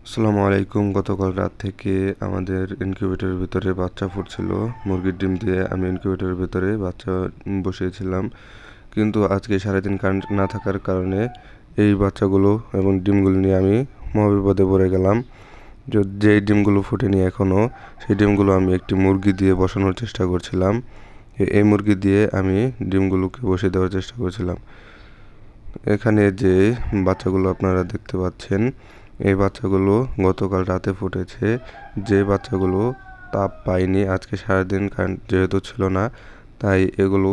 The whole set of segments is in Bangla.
আসসালামু আলাইকুম। গতকাল রাত থেকে আমাদের ইনকিউবেটরের ভিতরে বাচ্চা ফুটছিল। মুরগির ডিম দিয়ে আমি ইনকিউবেটরের ভিতরে বাচ্চা বসিয়েছিলাম, কিন্তু আজকে সারাদিন কারেন্ট না থাকার কারণে এই বাচ্চাগুলো এবং ডিমগুলো নিয়ে আমি মহাবিপদে পড়ে গেলাম। যে ডিমগুলো ফুটেনি এখনও, সেই ডিমগুলো আমি একটি মুরগি দিয়ে বসানোর চেষ্টা করছিলাম। এই মুরগি দিয়ে আমি ডিমগুলোকে বসিয়ে দেওয়ার চেষ্টা করছিলাম। এখানে যে বাচ্চাগুলো আপনারা দেখতে পাচ্ছেন, এই বাচ্চাগুলো গতকাল রাতে ফুটেছে। যে বাচ্চাগুলো তাপ পায়নি, আজকে সারাদিন কারেন্ট যেহেতু ছিল না, তাই এগুলো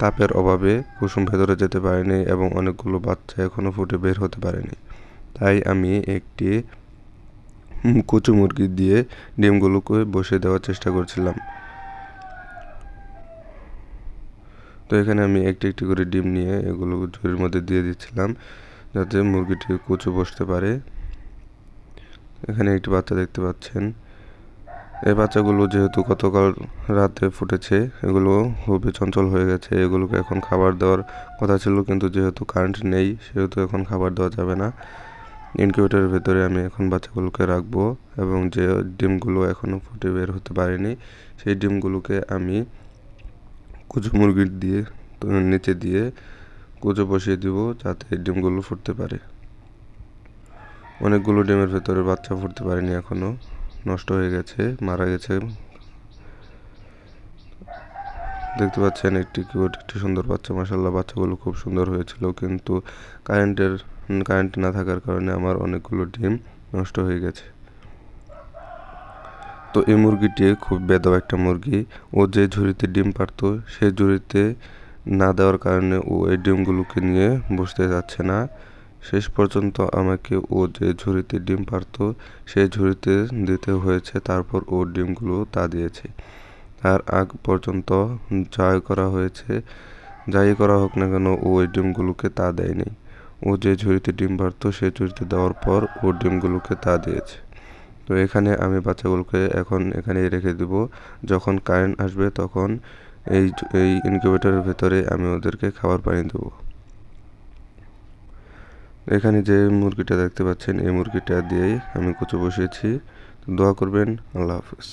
তাপের অভাবে কুসুম ভেতরে যেতে পারেনি এবং অনেকগুলো বাচ্চা এখনও ফুটে বের হতে পারেনি। তাই আমি একটি কচু মুরগি দিয়ে ডিমগুলোকে বসিয়ে দেওয়ার চেষ্টা করছিলাম। তো এখানে আমি একটি একটি করে ডিম নিয়ে এগুলো ঝুড়ির মধ্যে দিয়ে দিচ্ছিলাম, যাতে মুরগিটি কচু বসতে পারে। এখানে একটি বাচ্চা দেখতে পাচ্ছেন। এই বাচ্চাগুলো যেহেতু গতকাল রাতে ফুটেছে, এগুলো খুবই চঞ্চল হয়ে গেছে। এগুলোকে এখন খাবার দেওয়ার কথা ছিল, কিন্তু যেহেতু কারেন্ট নেই সেহেতু এখন খাবার দেওয়া যাবে না। ইনকিউবেটরের ভেতরে আমি এখন বাচ্চাগুলোকে রাখবো এবং যে ডিমগুলো এখনও ফুটে বের হতে পারেনি, সেই ডিমগুলোকে আমি কচু মুরগির দিয়ে নিচে দিয়ে কুচো বসিয়ে দিব, যাতে ডিমগুলো ফুটতে পারে। অনেকগুলো ডিমের ভেতরে বাচ্চা ফুটতে পারেনি এখনও, নষ্ট হয়ে গেছে, মারা গেছে। দেখতে পাচ্ছেন একটি কিউট, একটি সুন্দর বাচ্চা। মাশাআল্লাহ, বাচ্চাগুলো খুব সুন্দর হয়েছিল, কিন্তু কারেন্ট না থাকার কারণে আমার অনেকগুলো ডিম নষ্ট হয়ে গেছে। তো এই মুরগিটি খুব বেয়াদব একটা মুরগি। ও যে ঝুড়িতে ডিম পারতো, সেই ঝুড়িতে না দেওয়ার কারণে ও এই ডিমগুলোকে নিয়ে বসতে যাচ্ছে না। শেষ পর্যন্ত আমাকে ও যে ঝুড়িতে ডিম পারতো সেই ঝুড়িতে দিতে হয়েছে, তারপর ও ডিমগুলো তা দিয়েছে। তার আগ পর্যন্ত যাই করা হোক না কেন, ও ওই ডিমগুলোকে তা দেয়নি। ও যে ঝুড়িতে ডিম পারতো সেই ঝুড়িতে দেওয়ার পর ও ডিমগুলোকে তা দিয়েছে। তো এখানে আমি বাচ্চাগুলোকে এখন এখানেই রেখে দিব। যখন কারেন্ট আসবে তখন এই এই ইনকিউবেটরের ভেতরে আমি ওদেরকে খাবার পানি দেবো। এখানে যে মুরগিটা দেখতে পাচ্ছেন, এই মুরগিটা দিয়েই আমি কুচু বসিয়েছি। দোয়া করবেন। আল্লাহ হাফেজ।